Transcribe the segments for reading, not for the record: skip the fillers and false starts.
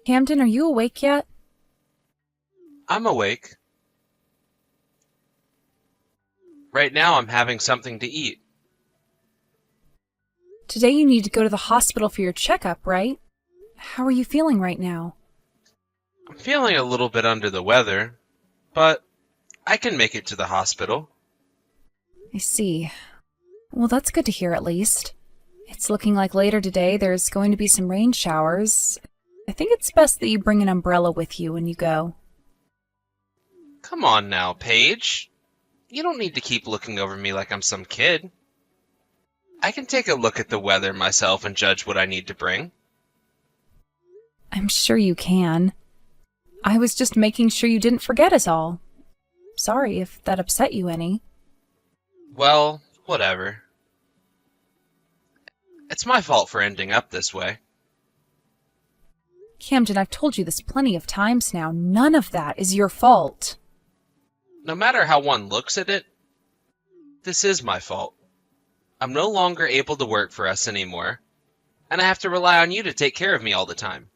Camden, are you awake yet? I'm awake. Right now I'm having something to eat. Today you need to go to the hospital for your checkup, right? How are you feeling right now? I'm feeling a little bit under the weather, but I can make it to the hospital. I see. Well, that's good to hear at least. It's looking like later today there's going to be some rain showers. I think it's best that you bring an umbrella with you when you go. Come on now, Paige. You don't need to keep looking over me like I'm some kid. I can take a look at the weather myself and judge what I need to bring. I'm sure you can. I was just making sure you didn't forget us all. Sorry if that upset you any. Well, whatever. It's my fault for ending up this way. Camden, I've told you this plenty of times now. None of that is your fault. No matter how one looks at it, this is my fault. I'm no longer able to work for us anymore, and I have to rely on you to take care of me all the time.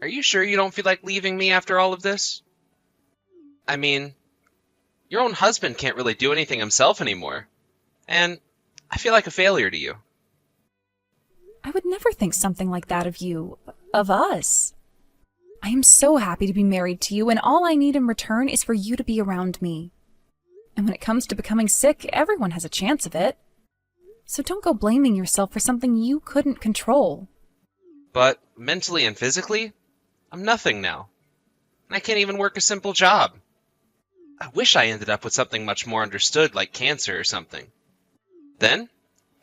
Are you sure you don't feel like leaving me after all of this? I mean, your own husband can't really do anything himself anymore, and I feel like a failure to you. I would never think something like that of you, of us. I am so happy to be married to you, and all I need in return is for you to be around me. And when it comes to becoming sick, everyone has a chance of it. So don't go blaming yourself for something you couldn't control. But mentally and physically, I'm nothing now. And I can't even work a simple job. I wish I ended up with something much more understood like cancer or something. Then,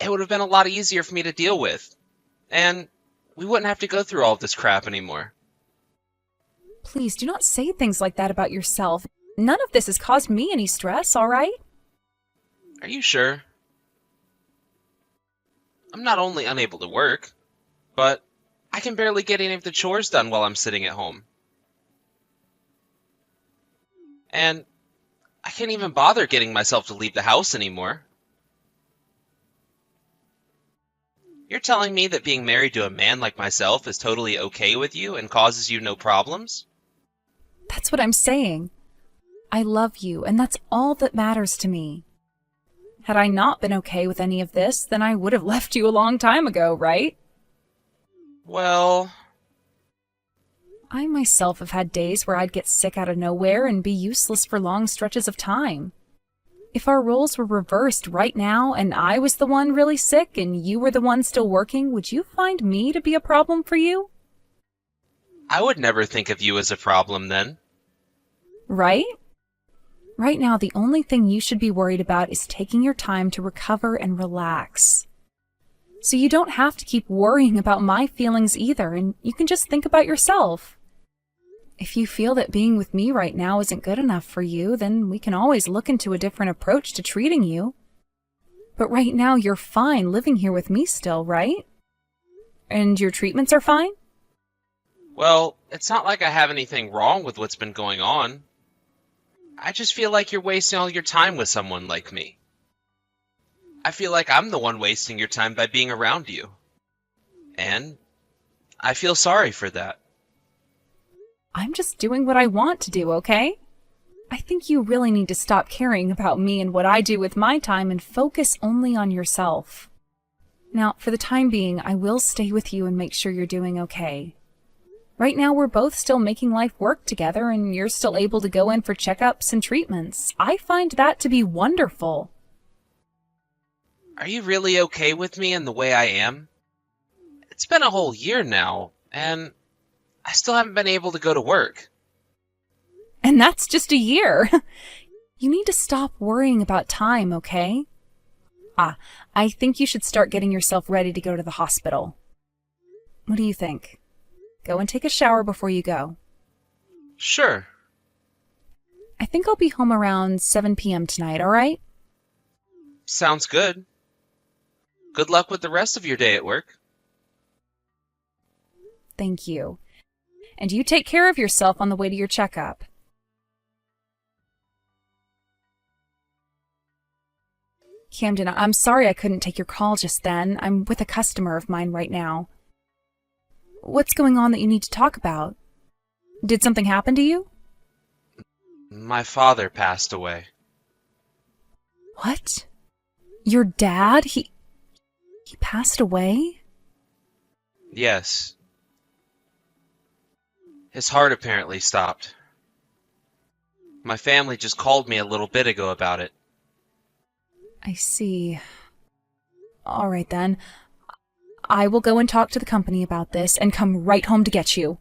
it would have been a lot easier for me to deal with. And we wouldn't have to go through all of this crap anymore. Please do not say things like that about yourself. None of this has caused me any stress, all right? Are you sure? I'm not only unable to work, but I can barely get any of the chores done while I'm sitting at home. And I can't even bother getting myself to leave the house anymore. You're telling me that being married to a man like myself is totally okay with you and causes you no problems? That's what I'm saying. I love you, and that's all that matters to me. Had I not been okay with any of this, then I would have left you a long time ago, right? Well, I myself have had days where I'd get sick out of nowhere and be useless for long stretches of time. If our roles were reversed right now and I was the one really sick and you were the one still working, would you find me to be a problem for you? I would never think of you as a problem then. Right? Right now, the only thing you should be worried about is taking your time to recover and relax. So you don't have to keep worrying about my feelings either, and you can just think about yourself. If you feel that being with me right now isn't good enough for you, then we can always look into a different approach to treating you. But right now, you're fine living here with me still, right? And your treatments are fine? Well, it's not like I have anything wrong with what's been going on. I just feel like you're wasting all your time with someone like me. I feel like I'm the one wasting your time by being around you. And I feel sorry for that. I'm just doing what I want to do, okay? I think you really need to stop caring about me and what I do with my time and focus only on yourself. Now, for the time being, I will stay with you and make sure you're doing okay. Right now, we're both still making life work together, and you're still able to go in for checkups and treatments. I find that to be wonderful. Are you really okay with me and the way I am? It's been a whole year now, and I still haven't been able to go to work. And that's just a year. You need to stop worrying about time, okay? I think you should start getting yourself ready to go to the hospital. What do you think? Go and take a shower before you go. Sure. I think I'll be home around 7 p.m. tonight, all right? Sounds good. Good luck with the rest of your day at work. Thank you. And you take care of yourself on the way to your checkup. Camden, I'm sorry I couldn't take your call just then. I'm with a customer of mine right now. What's going on that you need to talk about? Did something happen to you? My father passed away. What? Your dad? He passed away? Yes. His heart apparently stopped. My family just called me a little bit ago about it. I see. All right then. I will go and talk to the company about this and come right home to get you.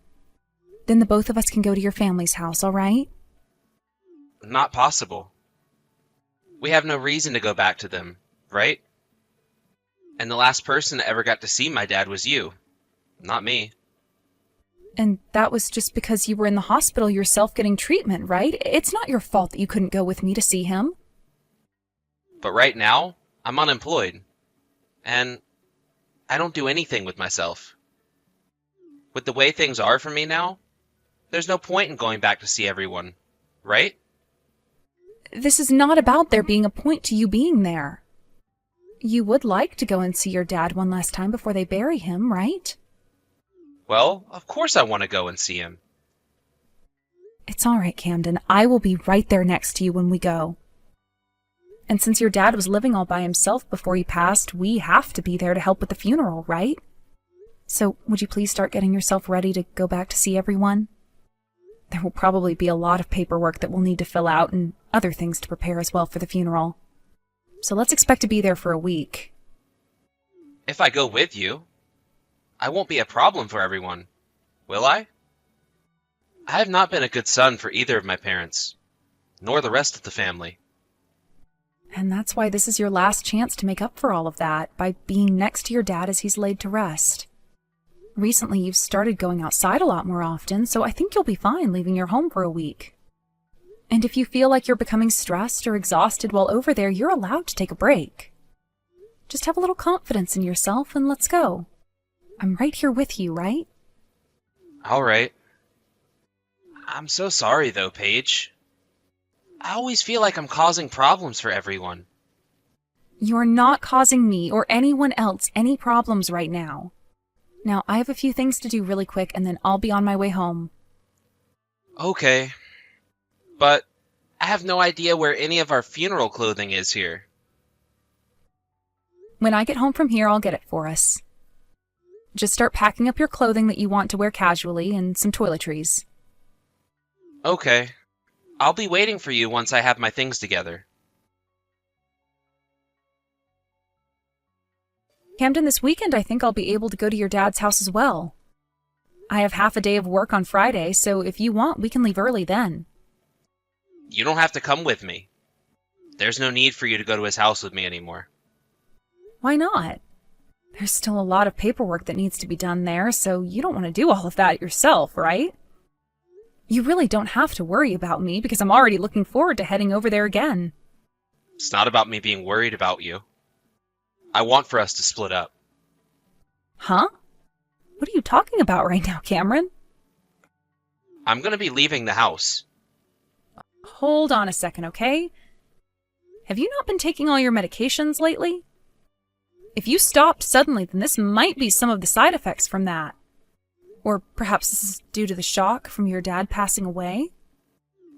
Then the both of us can go to your family's house, all right? Not possible. We have no reason to go back to them, right? And the last person that ever got to see my dad was you, not me. And that was just because you were in the hospital yourself getting treatment, right? It's not your fault that you couldn't go with me to see him. But right now, I'm unemployed. And I don't do anything with myself. With the way things are for me now, there's no point in going back to see everyone, right? This is not about there being a point to you being there. You would like to go and see your dad one last time before they bury him, right? Well, of course I want to go and see him. It's all right, Camden. I will be right there next to you when we go. And since your dad was living all by himself before he passed, we have to be there to help with the funeral, right? So would you please start getting yourself ready to go back to see everyone? There will probably be a lot of paperwork that we'll need to fill out and other things to prepare as well for the funeral. So let's expect to be there for a week. If I go with you, I won't be a problem for everyone, will I? I have not been a good son for either of my parents, nor the rest of the family. And that's why this is your last chance to make up for all of that, by being next to your dad as he's laid to rest. Recently, you've started going outside a lot more often, so I think you'll be fine leaving your home for a week. And if you feel like you're becoming stressed or exhausted while over there, you're allowed to take a break. Just have a little confidence in yourself and let's go. I'm right here with you, right? All right. I'm so sorry, though, Paige. I always feel like I'm causing problems for everyone. You're not causing me or anyone else any problems right now. Now, I have a few things to do really quick, and then I'll be on my way home. Okay. But I have no idea where any of our funeral clothing is here. When I get home from here, I'll get it for us. Just start packing up your clothing that you want to wear casually and some toiletries. Okay. I'll be waiting for you once I have my things together. Camden, this weekend I think I'll be able to go to your dad's house as well. I have half a day of work on Friday, so if you want, we can leave early then. You don't have to come with me. There's no need for you to go to his house with me anymore. Why not? There's still a lot of paperwork that needs to be done there, so you don't want to do all of that yourself, right? You really don't have to worry about me because I'm already looking forward to heading over there again. It's not about me being worried about you. I want for us to split up. Huh? What are you talking about right now, Cameron? I'm gonna be leaving the house. Hold on a second, okay? Have you not been taking all your medications lately? If you stopped suddenly, then this might be some of the side effects from that. Or perhaps this is due to the shock from your dad passing away?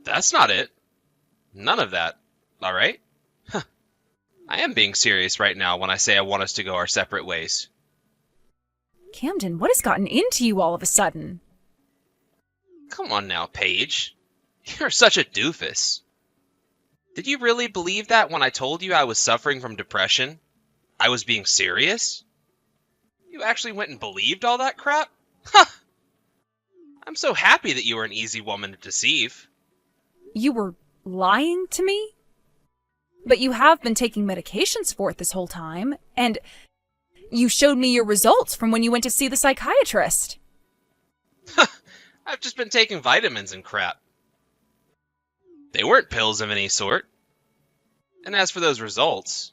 That's not it. None of that. All right? I am being serious right now when I say I want us to go our separate ways. Camden, what has gotten into you all of a sudden? Come on now, Paige. You're such a doofus. Did you really believe that when I told you I was suffering from depression? I was being serious? You actually went and believed all that crap? Huh! I'm so happy that you were an easy woman to deceive. You were lying to me? But you have been taking medications for it this whole time, and you showed me your results from when you went to see the psychiatrist. I've just been taking vitamins and crap. They weren't pills of any sort. And as for those results,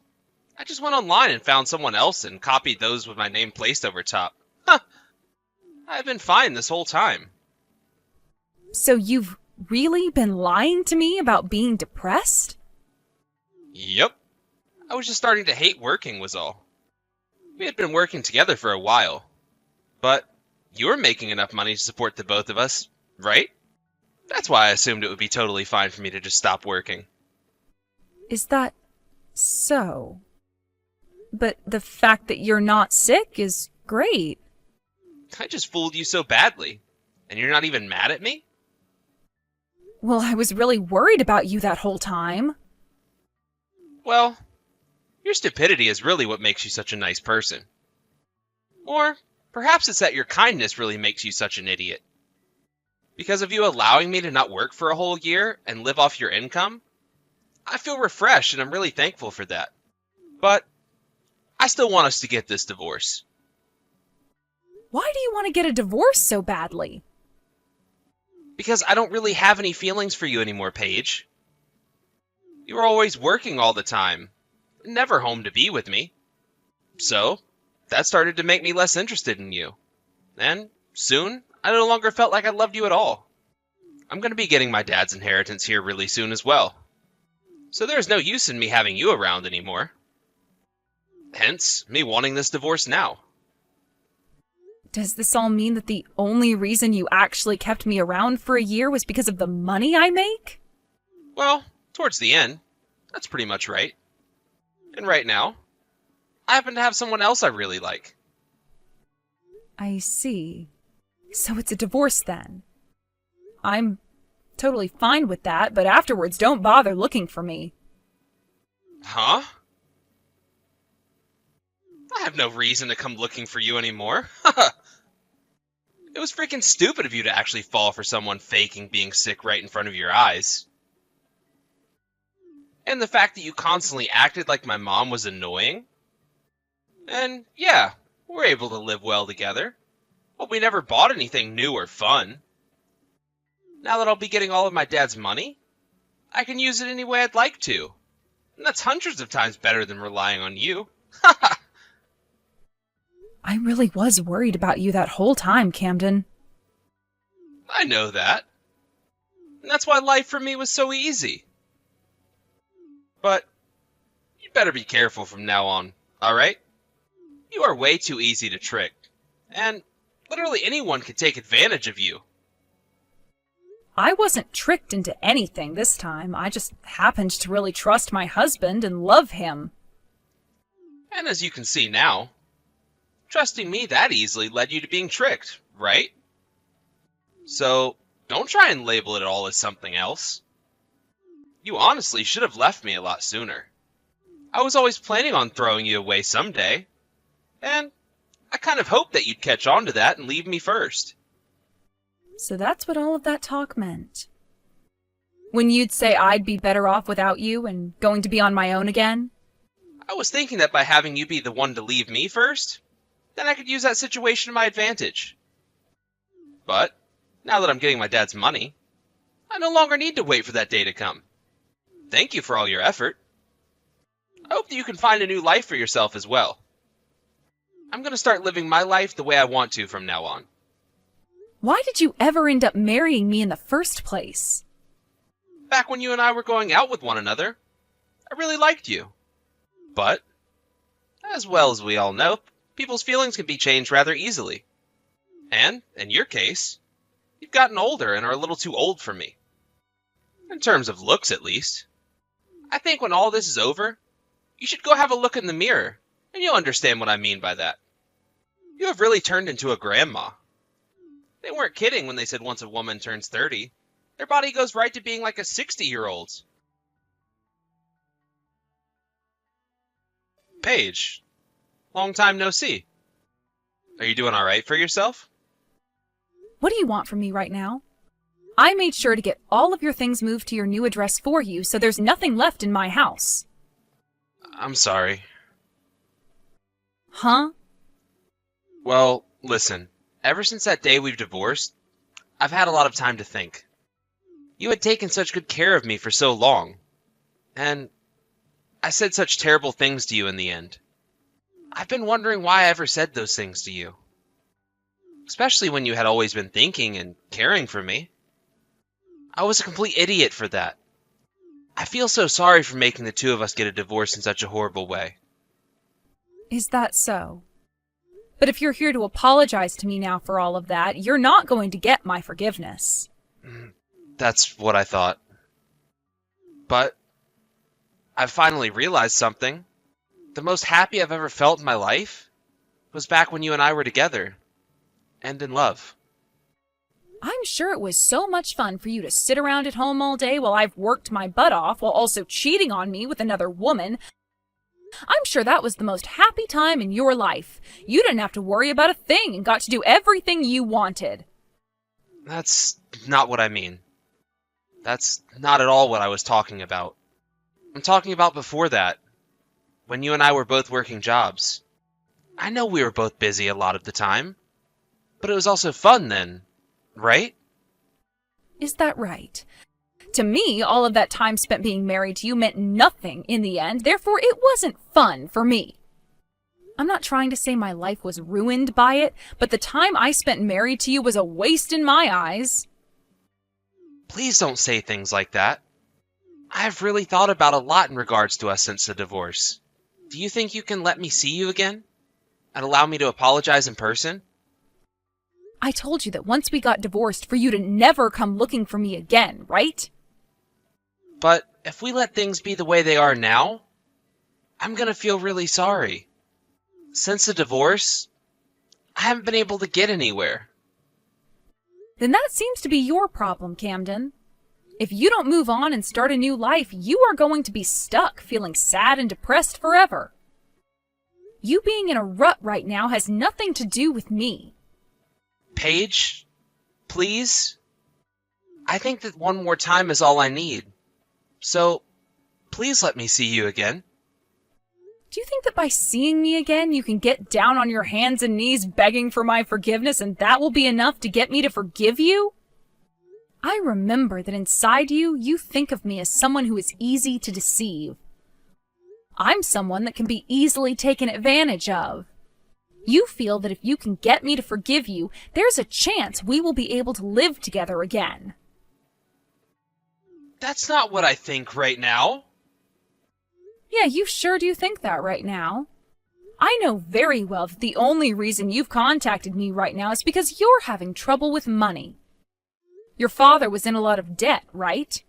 I just went online and found someone else and copied those with my name placed over top. Huh! I've been fine this whole time. So you've really been lying to me about being depressed? Yep. I was just starting to hate working was all. We had been working together for a while. But You were making enough money to support the both of us, right? That's why I assumed it would be totally fine for me to just stop working. Is that so? But the fact that you're not sick is great. I just fooled you so badly, and you're not even mad at me? Well, I was really worried about you that whole time. Well, your stupidity is really what makes you such a nice person. Or perhaps it's that your kindness really makes you such an idiot. Because of you allowing me to not work for a whole year and live off your income, I feel refreshed and I'm really thankful for that. But I still want us to get this divorce. Why do you want to get a divorce so badly? Because I don't really have any feelings for you anymore, Paige. You were always working all the time, never home to be with me. So, that started to make me less interested in you. And soon, I no longer felt like I loved you at all. I'm going to be getting my dad's inheritance here really soon as well. So there's no use in me having you around anymore. Hence, me wanting this divorce now. Does this all mean that the only reason you actually kept me around for a year was because of the money I make? Well, towards the end, that's pretty much right. And right now, I happen to have someone else I really like. I see. So it's a divorce then. I'm totally fine with that, but afterwards don't bother looking for me. Huh? I have no reason to come looking for you anymore. It was freaking stupid of you to actually fall for someone faking being sick right in front of your eyes. And the fact that you constantly acted like my mom was annoying. And yeah, we're able to live well together. But we never bought anything new or fun. Now that I'll be getting all of my dad's money, I can use it any way I'd like to. And that's hundreds of times better than relying on you. I really was worried about you that whole time, Camden. I know that. And that's why life for me was so easy. But you better be careful from now on, alright? You are way too easy to trick. And literally anyone can take advantage of you. I wasn't tricked into anything this time. I just happened to really trust my husband and love him. And as you can see now, trusting me that easily led you to being tricked, right? So, don't try and label it all as something else. You honestly should have left me a lot sooner. I was always planning on throwing you away someday. And I kind of hoped that you'd catch on to that and leave me first. So that's what all of that talk meant. When you'd say I'd be better off without you and going to be on my own again? I was thinking that by having you be the one to leave me first, then I could use that situation to my advantage. But, now that I'm getting my dad's money, I no longer need to wait for that day to come. Thank you for all your effort. I hope that you can find a new life for yourself as well. I'm going to start living my life the way I want to from now on. Why did you ever end up marrying me in the first place? Back when you and I were going out with one another, I really liked you. But, as well as we all know, people's feelings can be changed rather easily. And, in your case, you've gotten older and are a little too old for me. In terms of looks, at least. I think when all this is over, you should go have a look in the mirror, and you'll understand what I mean by that. You have really turned into a grandma. They weren't kidding when they said once a woman turns 30, their body goes right to being like a 60-year-old's. Paige, long time no see. Are you doing alright for yourself? What do you want from me right now? I made sure to get all of your things moved to your new address for you, so there's nothing left in my house. I'm sorry. Huh? Well, listen. Ever since that day we've divorced, I've had a lot of time to think. You had taken such good care of me for so long. And I said such terrible things to you in the end. I've been wondering why I ever said those things to you. Especially when you had always been thinking and caring for me. I was a complete idiot for that. I feel so sorry for making the two of us get a divorce in such a horrible way. Is that so? But if you're here to apologize to me now for all of that, you're not going to get my forgiveness. That's what I thought. But I've finally realized something. The most happy I've ever felt in my life was back when you and I were together and in love. I'm sure it was so much fun for you to sit around at home all day while I've worked my butt off while also cheating on me with another woman. I'm sure that was the most happy time in your life. You didn't have to worry about a thing and got to do everything you wanted. That's not what I mean. That's not at all what I was talking about. I'm talking about before that, when you and I were both working jobs. I know we were both busy a lot of the time, but it was also fun then, right? Is that right? To me, all of that time spent being married to you meant nothing in the end, therefore it wasn't fun for me. I'm not trying to say my life was ruined by it, but the time I spent married to you was a waste in my eyes. Please don't say things like that. I've really thought about a lot in regards to us since the divorce. Do you think you can let me see you again? And allow me to apologize in person? I told you that once we got divorced for you to never come looking for me again, right? But if we let things be the way they are now, I'm gonna feel really sorry. Since the divorce, I haven't been able to get anywhere. Then that seems to be your problem, Camden. If you don't move on and start a new life, you are going to be stuck feeling sad and depressed forever. You being in a rut right now has nothing to do with me. Paige, please? I think that one more time is all I need. So, please let me see you again. Do you think that by seeing me again, you can get down on your hands and knees begging for my forgiveness and that will be enough to get me to forgive you? I remember that inside you, you think of me as someone who is easy to deceive. I'm someone that can be easily taken advantage of. You feel that if you can get me to forgive you, there's a chance we will be able to live together again. That's not what I think right now. Yeah, you sure do think that right now. I know very well that the only reason you've contacted me right now is because you're having trouble with money. Your father was in a lot of debt, right?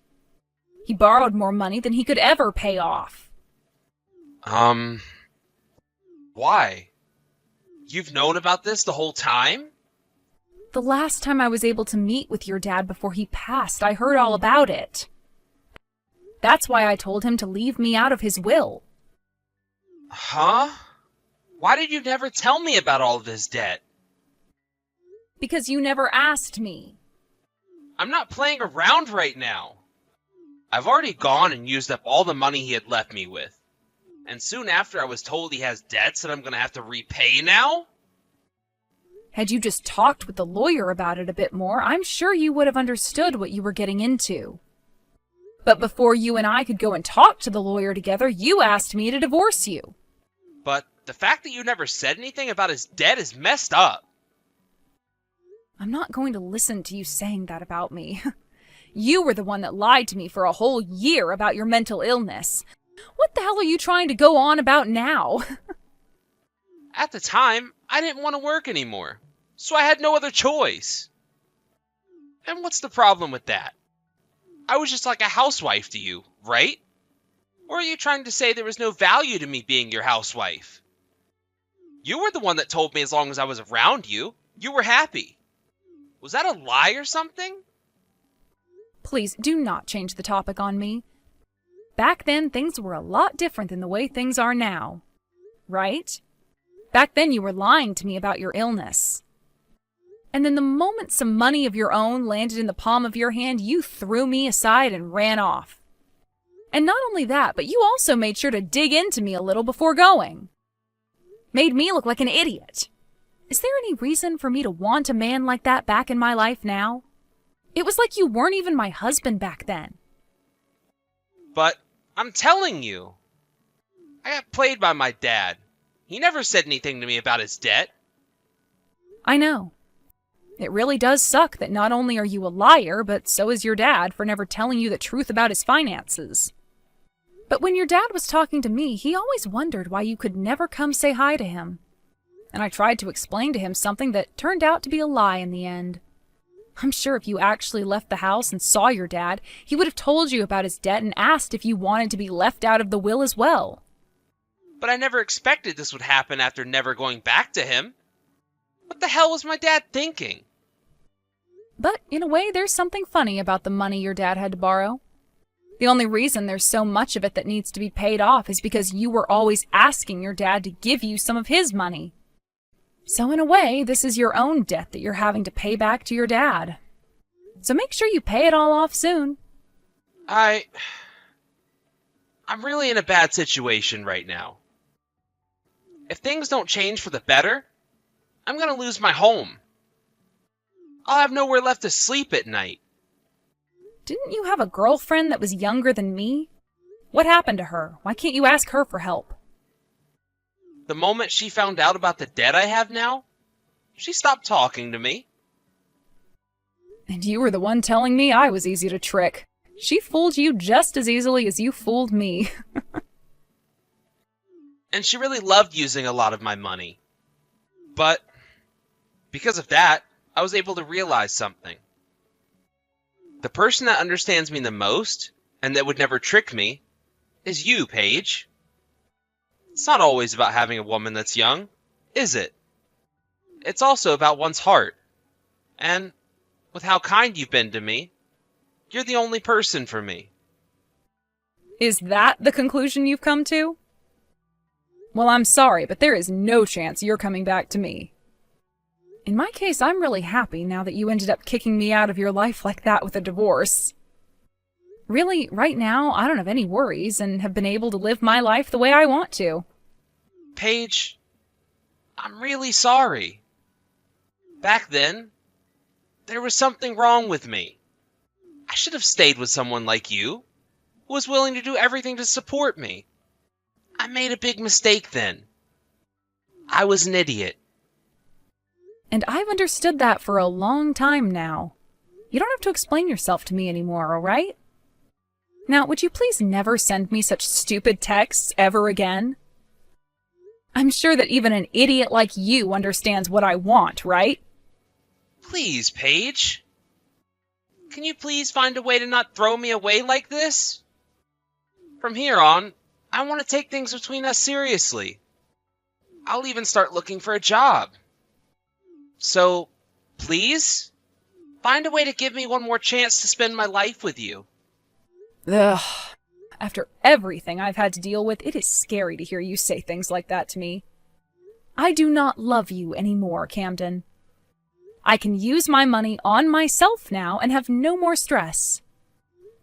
He borrowed more money than he could ever pay off. Why? You've known about this the whole time? The last time I was able to meet with your dad before he passed, I heard all about it. That's why I told him to leave me out of his will. Huh? Why did you never tell me about all of his debt? Because you never asked me. I'm not playing around right now. I've already gone and used up all the money he had left me with. And soon after I was told he has debts that I'm going to have to repay now? Had you just talked with the lawyer about it a bit more, I'm sure you would have understood what you were getting into. But before you and I could go and talk to the lawyer together, you asked me to divorce you. But the fact that you never said anything about his debt is messed up. I'm not going to listen to you saying that about me. You were the one that lied to me for a whole year about your mental illness. What the hell are you trying to go on about now? At the time, I didn't want to work anymore, so I had no other choice. And what's the problem with that? I was just like a housewife to you, right? Or are you trying to say there was no value to me being your housewife? You were the one that told me as long as I was around you, you were happy. Was that a lie or something? Please do not change the topic on me. Back then, things were a lot different than the way things are now. Right? Back then, you were lying to me about your illness. And then the moment some money of your own landed in the palm of your hand, you threw me aside and ran off. And not only that, but you also made sure to dig into me a little before going. Made me look like an idiot. Is there any reason for me to want a man like that back in my life now? It was like you weren't even my husband back then. But I'm telling you, I got played by my dad. He never said anything to me about his debt. I know. It really does suck that not only are you a liar, but so is your dad for never telling you the truth about his finances. But when your dad was talking to me, he always wondered why you could never come say hi to him. and I tried to explain to him something that turned out to be a lie in the end. I'm sure if you actually left the house and saw your dad, he would have told you about his debt and asked if you wanted to be left out of the will as well. But I never expected this would happen after never going back to him. What the hell was my dad thinking? But in a way, there's something funny about the money your dad had to borrow. The only reason there's so much of it that needs to be paid off is because you were always asking your dad to give you some of his money. So in a way, this is your own debt that you're having to pay back to your dad. So make sure you pay it all off soon. I'm really in a bad situation right now. If things don't change for the better, I'm gonna lose my home. I'll have nowhere left to sleep at night. Didn't you have a girlfriend that was younger than me? What happened to her? Why can't you ask her for help? The moment she found out about the debt I have now, she stopped talking to me. And you were the one telling me I was easy to trick. She fooled you just as easily as you fooled me. And she really loved using a lot of my money. But because of that, I was able to realize something. The person that understands me the most, and that would never trick me, is you, Paige. It's not always about having a woman that's young, is it? It's also about one's heart. And with how kind you've been to me, you're the only person for me. Is that the conclusion you've come to? Well, I'm sorry, but there is no chance you're coming back to me. In my case, I'm really happy now that you ended up kicking me out of your life like that with a divorce. Really, right now, I don't have any worries and have been able to live my life the way I want to. Paige, I'm really sorry. Back then, there was something wrong with me. I should have stayed with someone like you, who was willing to do everything to support me. I made a big mistake then. I was an idiot. And I've understood that for a long time now. You don't have to explain yourself to me anymore, all right? Now, would you please never send me such stupid texts ever again? I'm sure that even an idiot like you understands what I want, right? Please, Paige. Can you please find a way to not throw me away like this? From here on, I want to take things between us seriously. I'll even start looking for a job. So, please, find a way to give me one more chance to spend my life with you. Ugh. After everything I've had to deal with, it is scary to hear you say things like that to me. I do not love you anymore, Camden. I can use my money on myself now and have no more stress.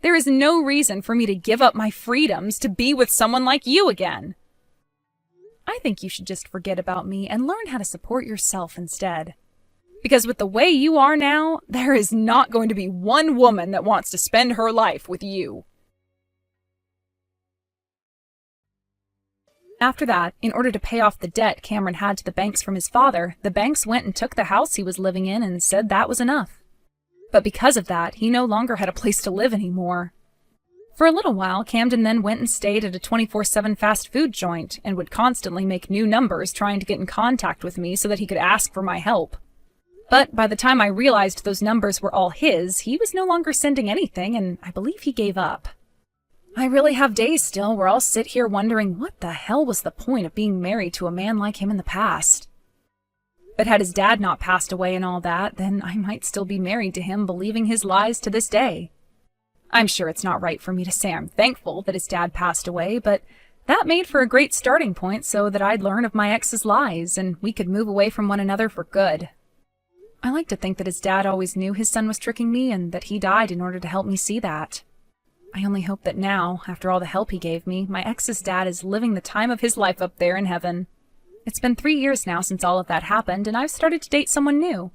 There is no reason for me to give up my freedoms to be with someone like you again. I think you should just forget about me and learn how to support yourself instead. Because with the way you are now, there is not going to be one woman that wants to spend her life with you. After that, in order to pay off the debt Cameron had to the banks from his father, the banks went and took the house he was living in and said that was enough. But because of that, he no longer had a place to live anymore. For a little while, Camden then went and stayed at a 24/7 fast food joint and would constantly make new numbers trying to get in contact with me so that he could ask for my help. But by the time I realized those numbers were all his, he was no longer sending anything, and I believe he gave up. I really have days still where I'll sit here wondering what the hell was the point of being married to a man like him in the past. But had his dad not passed away and all that, then I might still be married to him, believing his lies to this day. I'm sure it's not right for me to say I'm thankful that his dad passed away, but that made for a great starting point so that I'd learn of my ex's lies and we could move away from one another for good. I like to think that his dad always knew his son was tricking me and that he died in order to help me see that. I only hope that now, after all the help he gave me, my ex's dad is living the time of his life up there in heaven. It's been 3 years now since all of that happened, and I've started to date someone new.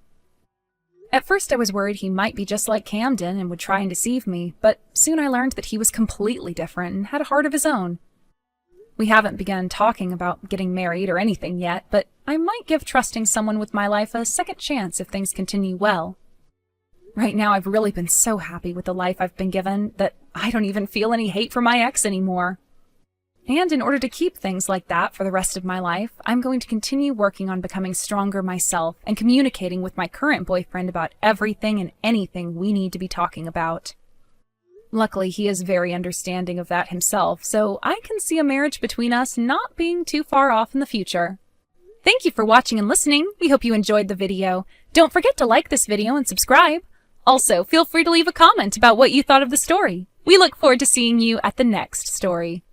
At first I was worried he might be just like Camden and would try and deceive me, but soon I learned that he was completely different and had a heart of his own. We haven't begun talking about getting married or anything yet, but I might give trusting someone with my life a second chance if things continue well. Right now I've really been so happy with the life I've been given that I don't even feel any hate for my ex anymore. And in order to keep things like that for the rest of my life, I'm going to continue working on becoming stronger myself and communicating with my current boyfriend about everything and anything we need to be talking about. Luckily, he is very understanding of that himself, so I can see a marriage between us not being too far off in the future. Thank you for watching and listening. We hope you enjoyed the video. Don't forget to like this video and subscribe. Also, feel free to leave a comment about what you thought of the story. We look forward to seeing you at the next story.